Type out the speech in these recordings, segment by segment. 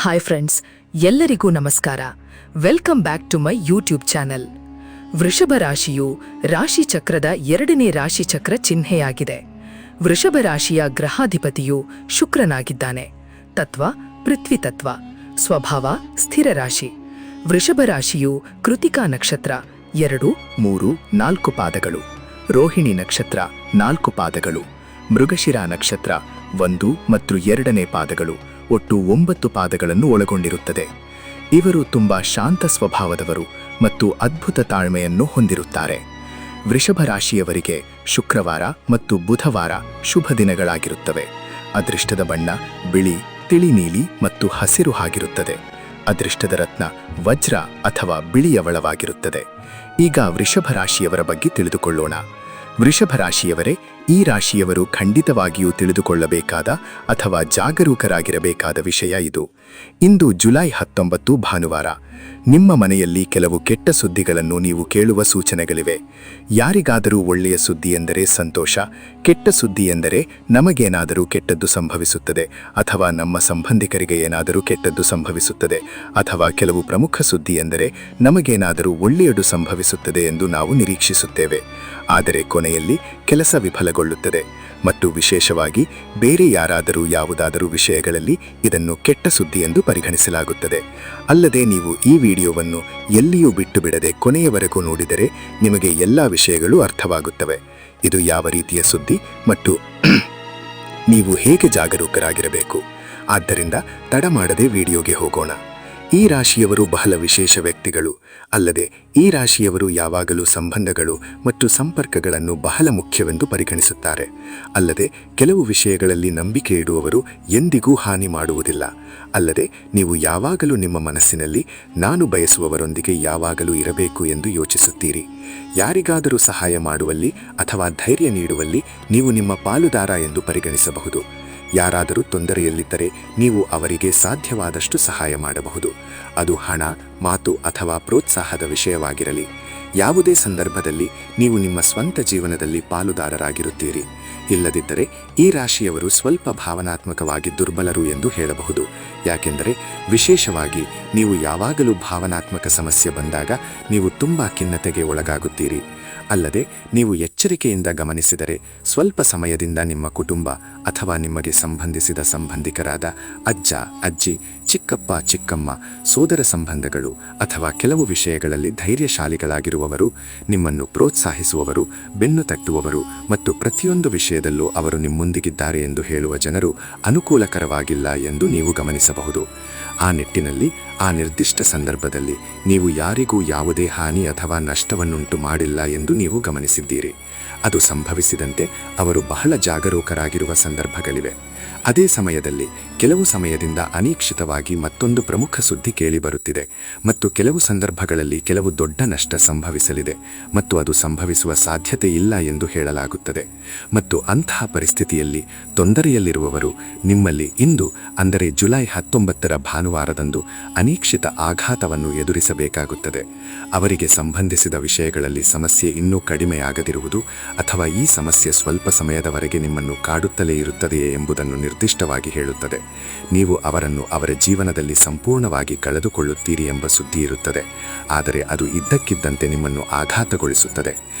Hi friends, ಎಲ್ಲರಿಗೂ ನಮಸ್ಕಾರ. Welcome back to my YouTube channel. ವೃಷಭ ರಾಶಿಯು ರಾಶಿಚಕ್ರದ 2ನೇ ರಾಶಿಚಕ್ರ ಚಿಹ್ನೆಯಾಗಿದೆ. ವೃಷಭ ರಾಶಿಯ ಗ್ರಹಾಧಿಪತಿಯು ಶುಕ್ರನಾಗಿದ್ದಾನೆ. ತತ್ವ ಪೃಥ್ವಿ ತತ್ವ. ಸ್ವಭಾವ ಸ್ಥಿರ ರಾಶಿ. ವೃಷಭ ರಾಶಿಯು ಕೃತಿಕಾ ನಕ್ಷತ್ರ 2, 3, 4 ಪಾದಗಳು, ರೋಹಿಣಿ ನಕ್ಷತ್ರ 4 ಪಾದಗಳು, ಮೃಗಶಿರ ನಕ್ಷತ್ರ 1 ಮತ್ತು 2ನೇ ಪಾದಗಳು, ಒಟ್ಟು 9 ಪಾದಗಳನ್ನು ಒಳಗೊಂಡಿರುತ್ತದೆ. ಇವರು ತುಂಬಾ ಶಾಂತ ಸ್ವಭಾವದವರು ಮತ್ತು ಅದ್ಭುತ ತಾಳ್ಮೆಯನ್ನು ಹೊಂದಿರುತ್ತಾರೆ. ವೃಷಭ ರಾಶಿಯವರಿಗೆ ಶುಕ್ರವಾರ ಮತ್ತು ಬುಧವಾರ ಶುಭ ದಿನಗಳಾಗಿರುತ್ತವೆ. ಅದೃಷ್ಟದ ಬಣ್ಣ ಬಿಳಿ, ತಿಳಿ ನೀಲಿ ಮತ್ತು ಹಸಿರು ಆಗಿರುತ್ತದೆ. ಅದೃಷ್ಟದ ರತ್ನ ವಜ್ರ ಅಥವಾ ಬಿಳಿಯವಳವಾಗಿರುತ್ತದೆ. ಈಗ ವೃಷಭ ರಾಶಿಯವರ ಬಗ್ಗೆ ತಿಳಿದುಕೊಳ್ಳೋಣ. ವೃಷಭ ರಾಶಿಯವರೇ, ಈ ರಾಶಿಯವರು ಖಂಡಿತವಾಗಿಯೂ ತಿಳಿದುಕೊಳ್ಳಬೇಕಾದ ಅಥವಾ ಜಾಗರೂಕರಾಗಿರಬೇಕಾದ ವಿಷಯ ಇದು. ಇಂದು ಜುಲೈ 19 ಭಾನುವಾರ. ನಿಮ್ಮ ಮನೆಯಲ್ಲಿ ಕೆಲವು ಕೆಟ್ಟ ಸುದ್ದಿಗಳನ್ನು ನೀವು ಕೇಳುವ ಸೂಚನೆಗಳಿವೆ. ಯಾರಿಗಾದರೂ ಒಳ್ಳೆಯ ಸುದ್ದಿ ಎಂದರೆ ಸಂತೋಷ, ಕೆಟ್ಟ ಸುದ್ದಿ ಎಂದರೆ ನಮಗೇನಾದರೂ ಕೆಟ್ಟದ್ದು ಸಂಭವಿಸುತ್ತದೆ ಅಥವಾ ನಮ್ಮ ಸಂಬಂಧಿಕರಿಗೆ ಏನಾದರೂ ಕೆಟ್ಟದ್ದು ಸಂಭವಿಸುತ್ತದೆ, ಅಥವಾ ಕೆಲವು ಪ್ರಮುಖ ಸುದ್ದಿ ಎಂದರೆ ನಮಗೇನಾದರೂ ಒಳ್ಳೆಯದು ಸಂಭವಿಸುತ್ತದೆ ಎಂದು ನಾವು ನಿರೀಕ್ಷಿಸುತ್ತೇವೆ. ಆದರೆ ಕೊನೆಯಲ್ಲಿ ಕೆಲಸ ವಿಫಲಗೊಳ್ಳುತ್ತದೆ ಮತ್ತು ವಿಶೇಷವಾಗಿ ಬೇರೆ ಯಾರಾದರೂ ಯಾವುದಾದರೂ ವಿಷಯಗಳಲ್ಲಿ ಇದನ್ನು ಕೆಟ್ಟ ಸುದ್ದಿ ಎಂದು ಪರಿಗಣಿಸಲಾಗುತ್ತದೆ. ಅಲ್ಲದೆ ನೀವು ಈ ವಿಡಿಯೋವನ್ನು ಎಲ್ಲಿಯೂ ಬಿಟ್ಟು ಬಿಡದೆ ಕೊನೆಯವರೆಗೂ ನೋಡಿದರೆ ನಿಮಗೆ ಎಲ್ಲ ವಿಷಯಗಳು ಅರ್ಥವಾಗುತ್ತವೆ. ಇದು ಯಾವ ರೀತಿಯ ಸುದ್ದಿ ಮತ್ತು ನೀವು ಹೇಗೆ ಜಾಗರೂಕರಾಗಿರಬೇಕು. ಆದ್ದರಿಂದ ತಡ ಮಾಡದೆ ವಿಡಿಯೋಗೆ ಹೋಗೋಣ. ಈ ರಾಶಿಯವರು ಬಹಳ ವಿಶೇಷ ವ್ಯಕ್ತಿಗಳು. ಅಲ್ಲದೆ ಈ ರಾಶಿಯವರು ಯಾವಾಗಲೂ ಸಂಬಂಧಗಳು ಮತ್ತು ಸಂಪರ್ಕಗಳನ್ನು ಬಹಳ ಮುಖ್ಯವೆಂದು ಪರಿಗಣಿಸುತ್ತಾರೆ. ಅಲ್ಲದೆ ಕೆಲವು ವಿಷಯಗಳಲ್ಲಿ ನಂಬಿಕೆ ಇಡುವವರು ಎಂದಿಗೂ ಹಾನಿ ಮಾಡುವುದಿಲ್ಲ. ಅಲ್ಲದೆ ನೀವು ಯಾವಾಗಲೂ ನಿಮ್ಮ ಮನಸ್ಸಿನಲ್ಲಿ ನಾನು ಬಯಸುವವರೊಂದಿಗೆ ಯಾವಾಗಲೂ ಇರಬೇಕು ಎಂದು ಯೋಚಿಸುತ್ತೀರಿ. ಯಾರಿಗಾದರೂ ಸಹಾಯ ಮಾಡುವಲ್ಲಿ ಅಥವಾ ಧೈರ್ಯ ನೀಡುವಲ್ಲಿ ನೀವು ನಿಮ್ಮ ಪಾಲುದಾರ ಎಂದು ಪರಿಗಣಿಸಬಹುದು. ಯಾರಾದರೂ ತೊಂದರೆಯಲ್ಲಿದ್ದರೆ ನೀವು ಅವರಿಗೆ ಸಾಧ್ಯವಾದಷ್ಟು ಸಹಾಯ ಮಾಡಬಹುದು. ಅದು ಹಣ, ಮಾತು ಅಥವಾ ಪ್ರೋತ್ಸಾಹದ ವಿಷಯವಾಗಿರಲಿ. ಯಾವುದೇ ಸಂದರ್ಭದಲ್ಲಿ ನೀವು ನಿಮ್ಮ ಸ್ವಂತ ಜೀವನದಲ್ಲಿ ಪಾಲುದಾರರಾಗಿರುತ್ತೀರಿ. ಇಲ್ಲದಿದ್ದರೆ ಈ ರಾಶಿಯವರು ಸ್ವಲ್ಪ ಭಾವನಾತ್ಮಕವಾಗಿ ದುರ್ಬಲರು ಎಂದು ಹೇಳಬಹುದು. ಯಾಕೆಂದರೆ ವಿಶೇಷವಾಗಿ ನೀವು ಯಾವಾಗಲೂ ಭಾವನಾತ್ಮಕ ಸಮಸ್ಯೆ ಬಂದಾಗ ನೀವು ತುಂಬ ಖಿನ್ನತೆಗೆ ಒಳಗಾಗುತ್ತೀರಿ. ಅಲ್ಲದೆ ನೀವು ಎಚ್ಚರಿಕೆಯಿಂದ ಗಮನಿಸಿದರೆ ಸ್ವಲ್ಪ ಸಮಯದಿಂದ ನಿಮ್ಮ ಕುಟುಂಬ ಅಥವಾ ನಿಮಗೆ ಸಂಬಂಧಿಸಿದ ಸಂಬಂಧಿಕರಾದ ಅಜ್ಜ, ಅಜ್ಜಿ, ಚಿಕ್ಕಪ್ಪ, ಚಿಕ್ಕಮ್ಮ, ಸೋದರ ಸಂಬಂಧಗಳು ಅಥವಾ ಕೆಲವು ವಿಷಯಗಳಲ್ಲಿ ಧೈರ್ಯಶಾಲಿಗಳಾಗಿರುವವರು, ನಿಮ್ಮನ್ನು ಪ್ರೋತ್ಸಾಹಿಸುವವರು, ಬೆನ್ನು ತಟ್ಟುವವರು ಮತ್ತು ಪ್ರತಿಯೊಂದು ವಿಷಯದಲ್ಲೂ ಅವರು ನಿಮ್ಮೊಂದಿಗಿದ್ದಾರೆ ಎಂದು ಹೇಳುವ ಜನರು ಅನುಕೂಲಕರವಾಗಿಲ್ಲ ಎಂದು ನೀವು ಗಮನಿಸಬಹುದು. ಆ ನಿಟ್ಟಿನಲ್ಲಿ ಆ ನಿರ್ದಿಷ್ಟ ಸಂದರ್ಭದಲ್ಲಿ ನೀವು ಯಾರಿಗೂ ಯಾವುದೇ ಹಾನಿ ಅಥವಾ ನಷ್ಟವನ್ನುಂಟು ಮಾಡಿಲ್ಲ ಎಂದು ನೀವು ಗಮನಿಸಿದ್ದೀರಿ. ಅದು ಸಂಭವಿಸಿದಂತೆ ಅವರು ಬಹಳ ಜಾಗರೂಕರಾಗಿರುವ ಸಂದರ್ಭಗಳಿವೆ. ಅದೇ ಸಮಯದಲ್ಲಿ ಕೆಲವು ಸಮಯದಿಂದ ಅನಿರೀಕ್ಷಿತವಾಗಿ ಮತ್ತೊಂದು ಪ್ರಮುಖ ಸುದ್ದಿ ಕೇಳಿಬರುತ್ತಿದೆ ಮತ್ತು ಕೆಲವು ಸಂದರ್ಭಗಳಲ್ಲಿ ಕೆಲವು ದೊಡ್ಡ ನಷ್ಟ ಸಂಭವಿಸಲಿದೆ ಮತ್ತು ಅದು ಸಂಭವಿಸುವ ಸಾಧ್ಯತೆ ಇಲ್ಲ ಎಂದು ಹೇಳಲಾಗುತ್ತದೆ. ಮತ್ತು ಅಂತಹ ಪರಿಸ್ಥಿತಿಯಲ್ಲಿ ತೊಂದರೆಯಲ್ಲಿರುವವರು ನಿಮ್ಮಲ್ಲಿ ಇಂದು ಅಂದರೆ ಜುಲೈ 19 ಭಾನುವಾರದಂದು ಅನಿರೀಕ್ಷಿತ ಆಘಾತವನ್ನು ಎದುರಿಸಬೇಕಾಗುತ್ತದೆ. ಅವರಿಗೆ ಸಂಬಂಧಿಸಿದ ವಿಷಯಗಳಲ್ಲಿ ಸಮಸ್ಯೆ ಇನ್ನೂ ಕಡಿಮೆಯಾಗದಿರುವುದು ಅಥವಾ ಈ ಸಮಸ್ಯೆ ಸ್ವಲ್ಪ ಸಮಯದವರೆಗೆ ನಿಮ್ಮನ್ನು ಕಾಡುತ್ತಲೇ ಇರುತ್ತದೆಯೇ ಎಂಬುದನ್ನು ನಿರ್ದಿಷ್ಟವಾಗಿ ಹೇಳುತ್ತದೆ. ನೀವು ಅವರನ್ನು ಅವರ ಜೀವನದಲ್ಲಿ ಸಂಪೂರ್ಣವಾಗಿ ಕಳೆದುಕೊಳ್ಳುತ್ತೀರಿ ಎಂಬ ಸುದ್ದಿ ಇರುತ್ತದೆ. ಆದರೆ ಅದು ಇದ್ದಕ್ಕಿದ್ದಂತೆ ನಿಮ್ಮನ್ನು ಆಘಾತಗೊಳಿಸುತ್ತದೆ.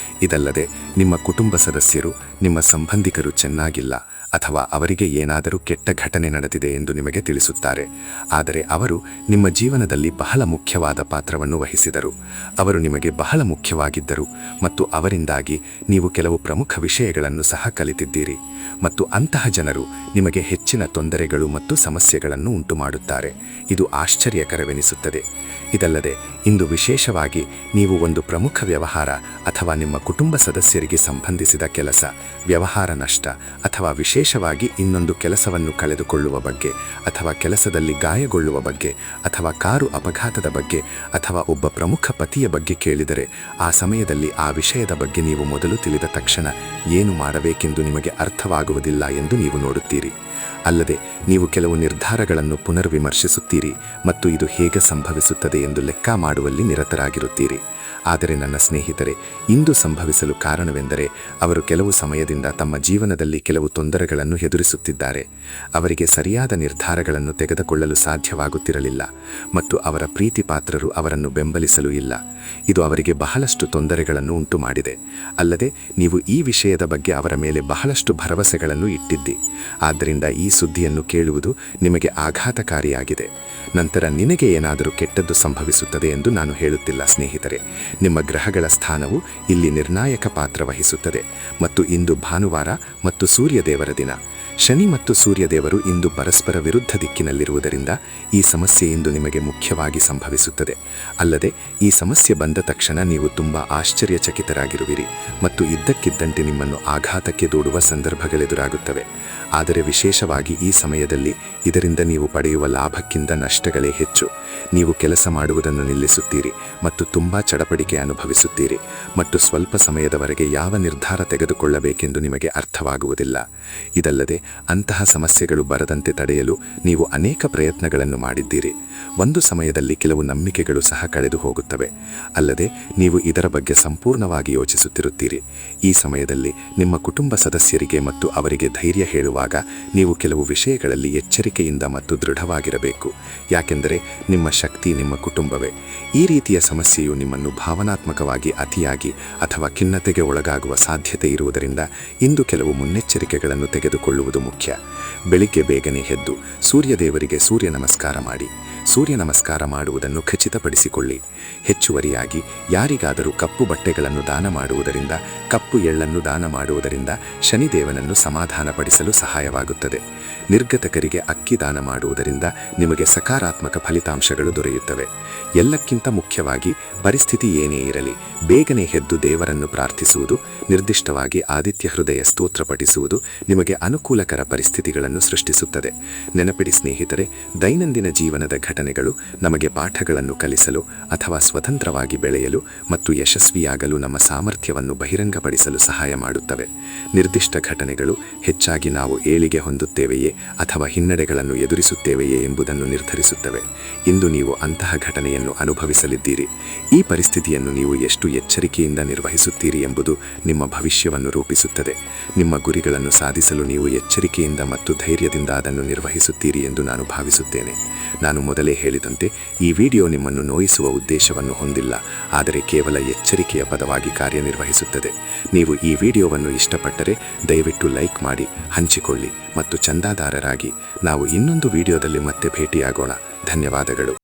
ಇದಲ್ಲದೆ ನಿಮ್ಮ ಕುಟುಂಬ ಸದಸ್ಯರು, ನಿಮ್ಮ ಸಂಬಂಧಿಕರು ಚೆನ್ನಾಗಿಲ್ಲ ಅಥವಾ ಅವರಿಗೆ ಏನಾದರೂ ಕೆಟ್ಟ ಘಟನೆ ನಡೆದಿದೆ ಎಂದು ನಿಮಗೆ ತಿಳಿಸುತ್ತಾರೆ. ಆದರೆ ಅವರು ನಿಮ್ಮ ಜೀವನದಲ್ಲಿ ಬಹಳ ಮುಖ್ಯವಾದ ಪಾತ್ರವನ್ನು ವಹಿಸಿದರು. ಅವರು ನಿಮಗೆ ಬಹಳ ಮುಖ್ಯವಾಗಿದ್ದರು ಮತ್ತು ಅವರಿಂದಾಗಿ ನೀವು ಕೆಲವು ಪ್ರಮುಖ ವಿಷಯಗಳನ್ನು ಸಹ ಕಲಿತಿದ್ದೀರಿ. ಮತ್ತು ಅಂತಹ ಜನರು ನಿಮಗೆ ಹೆಚ್ಚಿನ ತೊಂದರೆಗಳು ಮತ್ತು ಸಮಸ್ಯೆಗಳನ್ನು ಉಂಟುಮಾಡುತ್ತಾರೆ. ಇದು ಆಶ್ಚರ್ಯಕರವೆನಿಸುತ್ತದೆ. ಇದಲ್ಲದೆ ಇಂದು ವಿಶೇಷವಾಗಿ ನೀವು ಒಂದು ಪ್ರಮುಖ ವ್ಯವಹಾರ ಅಥವಾ ನಿಮ್ಮ ಕುಟುಂಬ ಸದಸ್ಯರಿಗೆ ಸಂಬಂಧಿಸಿದ ಕೆಲಸ, ವ್ಯವಹಾರ ನಷ್ಟ ಅಥವಾ ವಿಶೇಷವಾಗಿ ಇನ್ನೊಂದು ಕೆಲಸವನ್ನು ಕಳೆದುಕೊಳ್ಳುವ ಬಗ್ಗೆ ಅಥವಾ ಕೆಲಸದಲ್ಲಿ ಗಾಯಗೊಳ್ಳುವ ಬಗ್ಗೆ ಅಥವಾ ಕಾರು ಅಪಘಾತದ ಬಗ್ಗೆ ಅಥವಾ ಒಬ್ಬ ಪ್ರಮುಖ ಪತಿಯ ಬಗ್ಗೆ ಕೇಳಿದರೆ ಆ ಸಮಯದಲ್ಲಿ ಆ ವಿಷಯದ ಬಗ್ಗೆ ನೀವು ಮೊದಲು ತಿಳಿದ ತಕ್ಷಣ ಏನು ಮಾಡಬೇಕೆಂದು ನಿಮಗೆ ಅರ್ಥವಾಗುವುದಿಲ್ಲ ಎಂದು ನೀವು ನೋಡುತ್ತೀರಿ. ಅಲ್ಲದೆ ನೀವು ಕೆಲವು ನಿರ್ಧಾರಗಳನ್ನು ಪುನರ್ವಿಮರ್ಶಿಸುತ್ತೀರಿ ಮತ್ತು ಇದು ಹೇಗೆ ಸಂಭವಿಸುತ್ತದೆ ಎಂದು ಲೆಕ್ಕ ಮಾಡುವಲ್ಲಿ ನಿರತರಾಗಿರುತ್ತೀರಿ. ಆದರೆ ನನ್ನ ಸ್ನೇಹಿತರೆ, ಇಂದು ಸಂಭವಿಸಲು ಕಾರಣವೆಂದರೆ ಅವರು ಕೆಲವು ಸಮಯದಿಂದ ತಮ್ಮ ಜೀವನದಲ್ಲಿ ಕೆಲವು ತೊಂದರೆಗಳನ್ನು ಎದುರಿಸುತ್ತಿದ್ದಾರೆ. ಅವರಿಗೆ ಸರಿಯಾದ ನಿರ್ಧಾರಗಳನ್ನು ತೆಗೆದುಕೊಳ್ಳಲು ಸಾಧ್ಯವಾಗುತ್ತಿರಲಿಲ್ಲ ಮತ್ತು ಅವರ ಪ್ರೀತಿ ಪಾತ್ರರು ಅವರನ್ನು ಬೆಂಬಲಿಸಲು ಇಲ್ಲ. ಇದು ಅವರಿಗೆ ಬಹಳಷ್ಟು ತೊಂದರೆಗಳನ್ನು ಉಂಟು ಮಾಡಿದೆ. ಅಲ್ಲದೆ ನೀವು ಈ ವಿಷಯದ ಬಗ್ಗೆ ಅವರ ಮೇಲೆ ಬಹಳಷ್ಟು ಭರವಸೆಗಳನ್ನು ಇಟ್ಟಿದ್ದಿ. ಆದ್ದರಿಂದ ಈ ಸುದ್ದಿಯನ್ನು ಕೇಳುವುದು ನಿಮಗೆ ಆಘಾತಕಾರಿಯಾಗಿದೆ. ನಂತರ ನಿನಗೆ ಏನಾದರೂ ಕೆಟ್ಟದ್ದು ಸಂಭವಿಸುತ್ತದೆ ಎಂದು ನಾನು ಹೇಳುತ್ತಿಲ್ಲ ಸ್ನೇಹಿತರೆ. ನಿಮ್ಮ ಗ್ರಹಗಳ ಸ್ಥಾನವು ಇಲ್ಲಿ ನಿರ್ಣಾಯಕ ಪಾತ್ರ ವಹಿಸುತ್ತದೆ. ಮತ್ತು ಇಂದು ಭಾನುವಾರ ಮತ್ತು ಸೂರ್ಯದೇವರ ದಿನ. ಶನಿ ಮತ್ತು ಸೂರ್ಯದೇವರು ಇಂದು ಪರಸ್ಪರ ವಿರುದ್ಧ ದಿಕ್ಕಿನಲ್ಲಿರುವುದರಿಂದ ಈ ಸಮಸ್ಯೆ ಇಂದು ನಿಮಗೆ ಮುಖ್ಯವಾಗಿ ಸಂಭವಿಸುತ್ತದೆ. ಅಲ್ಲದೆ ಈ ಸಮಸ್ಯೆ ಬಂದ ತಕ್ಷಣ ನೀವು ತುಂಬ ಆಶ್ಚರ್ಯಚಕಿತರಾಗಿರುವಿರಿ ಮತ್ತು ಇದ್ದಕ್ಕಿದ್ದಂತೆ ನಿಮ್ಮನ್ನು ಆಘಾತಕ್ಕೆ ದೂಡುವ ಸಂದರ್ಭಗಳೆದುರಾಗುತ್ತವೆ. ಆದರೆ ವಿಶೇಷವಾಗಿ ಈ ಸಮಯದಲ್ಲಿ ಇದರಿಂದ ನೀವು ಪಡೆಯುವ ಲಾಭಕ್ಕಿಂತ ನಷ್ಟಗಳೇ ಹೆಚ್ಚು. ನೀವು ಕೆಲಸ ಮಾಡುವುದನ್ನು ನಿಲ್ಲಿಸುತ್ತೀರಿ ಮತ್ತು ತುಂಬ ಚಡಪಡಿಕೆ ಅನುಭವಿಸುತ್ತೀರಿ ಮತ್ತು ಸ್ವಲ್ಪ ಸಮಯದವರೆಗೆ ಯಾವ ನಿರ್ಧಾರ ತೆಗೆದುಕೊಳ್ಳಬೇಕೆಂದು ನಿಮಗೆ ಅರ್ಥವಾಗುವುದಿಲ್ಲ. ಇದಲ್ಲದೆ ಅಂತಹ ಸಮಸ್ಯೆಗಳು ಬರದಂತೆ ತಡೆಯಲು ನೀವು ಅನೇಕ ಪ್ರಯತ್ನಗಳನ್ನು ಮಾಡಿದ್ದೀರಿ. ಒಂದು ಸಮಯದಲ್ಲಿ ಕೆಲವು ನಂಬಿಕೆಗಳು ಸಹ ಕಳೆದು ಹೋಗುತ್ತವೆ. ಅಲ್ಲದೆ ನೀವು ಇದರ ಬಗ್ಗೆ ಸಂಪೂರ್ಣವಾಗಿ ಯೋಚಿಸುತ್ತಿರುತ್ತೀರಿ. ಈ ಸಮಯದಲ್ಲಿ ನಿಮ್ಮ ಕುಟುಂಬ ಸದಸ್ಯರಿಗೆ ಮತ್ತು ಅವರಿಗೆ ಧೈರ್ಯ ಹೇಳುವಾಗ ನೀವು ಕೆಲವು ವಿಷಯಗಳಲ್ಲಿ ಎಚ್ಚರಿಕೆಯಿಂದ ಮತ್ತು ದೃಢವಾಗಿರಬೇಕು. ಯಾಕೆಂದರೆ ನಿಮ್ಮ ಶಕ್ತಿ ನಿಮ್ಮ ಕುಟುಂಬವೇ. ಈ ರೀತಿಯ ಸಮಸ್ಯೆಯು ನಿಮ್ಮನ್ನು ಭಾವನಾತ್ಮಕವಾಗಿ ಅತಿಯಾಗಿ ಅಥವಾ ಖಿನ್ನತೆಗೆ ಒಳಗಾಗುವ ಸಾಧ್ಯತೆ ಇರುವುದರಿಂದ ಇಂದು ಕೆಲವು ಮುನ್ನೆಚ್ಚರಿಕೆಗಳನ್ನು ತೆಗೆದುಕೊಳ್ಳುವುದು ಮುಖ್ಯ. ಬೆಳಿಗ್ಗೆ ಬೇಗನೆ ಎದ್ದು ಸೂರ್ಯದೇವರಿಗೆ ಸೂರ್ಯ ನಮಸ್ಕಾರ ಮಾಡಿ. ಸೂರ್ಯ ನಮಸ್ಕಾರ ಮಾಡುವುದನ್ನು ಖಚಿತಪಡಿಸಿಕೊಳ್ಳಿ. ಹೆಚ್ಚುವರಿಯಾಗಿ ಯಾರಿಗಾದರೂ ಕಪ್ಪು ಬಟ್ಟೆಗಳನ್ನು ದಾನ ಮಾಡುವುದರಿಂದ, ಕಪ್ಪು ಎಳ್ಳನ್ನು ದಾನ ಮಾಡುವುದರಿಂದ ಶನಿದೇವನನ್ನು ಸಮಾಧಾನಪಡಿಸಲು ಸಹಾಯವಾಗುತ್ತದೆ. ನಿರ್ಗತಕರಿಗೆ ಅಕ್ಕಿ ದಾನ ಮಾಡುವುದರಿಂದ ನಿಮಗೆ ಸಕಾರಾತ್ಮಕ ಫಲಿತಾಂಶಗಳು ದೊರೆಯುತ್ತವೆ. ಎಲ್ಲಕ್ಕಿಂತ ಮುಖ್ಯವಾಗಿ ಪರಿಸ್ಥಿತಿ ಏನೇ ಇರಲಿ, ಬೇಗನೆ ಎದ್ದು ದೇವರನ್ನು ಪ್ರಾರ್ಥಿಸುವುದು, ನಿರ್ದಿಷ್ಟವಾಗಿ ಆದಿತ್ಯ ಹೃದಯ ಸ್ತೋತ್ರ ಪಠಿಸುವುದು ನಿಮಗೆ ಅನುಕೂಲಕರ ಪರಿಸ್ಥಿತಿಗಳನ್ನು ಸೃಷ್ಟಿಸುತ್ತದೆ. ನೆನಪಿಡಿ ಸ್ನೇಹಿತರೆ, ದೈನಂದಿನ ಜೀವನದ ಘಟನೆಗಳು ನಮಗೆ ಪಾಠಗಳನ್ನು ಕಲಿಸಲು ಅಥವಾ ಸ್ವತಂತ್ರವಾಗಿ ಬೆಳೆಯಲು ಮತ್ತು ಯಶಸ್ವಿಯಾಗಲು ನಮ್ಮ ಸಾಮರ್ಥ್ಯವನ್ನು ಬಹಿರಂಗಪಡಿಸಲು ಸಹಾಯ ಮಾಡುತ್ತವೆ. ನಿರ್ದಿಷ್ಟ ಘಟನೆಗಳು ಹೆಚ್ಚಾಗಿ ನಾವು ಏಳಿಗೆ ಹೊಂದುತ್ತೇವೆಯೇ ಅಥವಾ ಹಿನ್ನಡೆಗಳನ್ನು ಎದುರಿಸುತ್ತೇವೆಯೇ ಎಂಬುದನ್ನು ನಿರ್ಧರಿಸುತ್ತವೆ. ಇಂದು ನೀವು ಅಂತಹ ಘಟನೆಯನ್ನು ಅನುಭವಿಸಲಿದ್ದೀರಿ. ಈ ಪರಿಸ್ಥಿತಿಯನ್ನು ನೀವು ಎಷ್ಟು ಎಚ್ಚರಿಕೆಯಿಂದ ನಿರ್ವಹಿಸುತ್ತೀರಿ ಎಂಬುದು ನಿಮ್ಮ ಭವಿಷ್ಯವನ್ನು ರೂಪಿಸುತ್ತದೆ. ನಿಮ್ಮ ಗುರಿಗಳನ್ನು ಸಾಧಿಸಲು ನೀವು ಎಚ್ಚರಿಕೆಯಿಂದ ಮತ್ತು ಧೈರ್ಯದಿಂದ ಅದನ್ನು ನಿರ್ವಹಿಸುತ್ತೀರಿ ಎಂದು ನಾನು ಭಾವಿಸುತ್ತೇನೆ. ನಾನು ಮೊದಲೇ ಹೇಳಿದಂತೆ ಈ ವಿಡಿಯೋ ನಿಮ್ಮನ್ನು ನೋಯಿಸುವ ಉದ್ದೇಶವನ್ನು ಹೊಂದಿಲ್ಲ, ಆದರೆ ಕೇವಲ ಎಚ್ಚರಿಕೆಯ ಪದವಾಗಿ ಕಾರ್ಯನಿರ್ವಹಿಸುತ್ತದೆ. ನೀವು ಈ ವಿಡಿಯೋವನ್ನು ಇಷ್ಟಪಟ್ಟರೆ ದಯವಿಟ್ಟು ಲೈಕ್ ಮಾಡಿ, ಹಂಚಿಕೊಳ್ಳಿ ಮತ್ತು ಚಂದಾದಾರರಾಗಿ. ನಾವು ಇನ್ನೊಂದು ವಿಡಿಯೋದಲ್ಲಿ ಮತ್ತೆ ಭೇಟಿಯಾಗೋಣ. ಧನ್ಯವಾದಗಳು.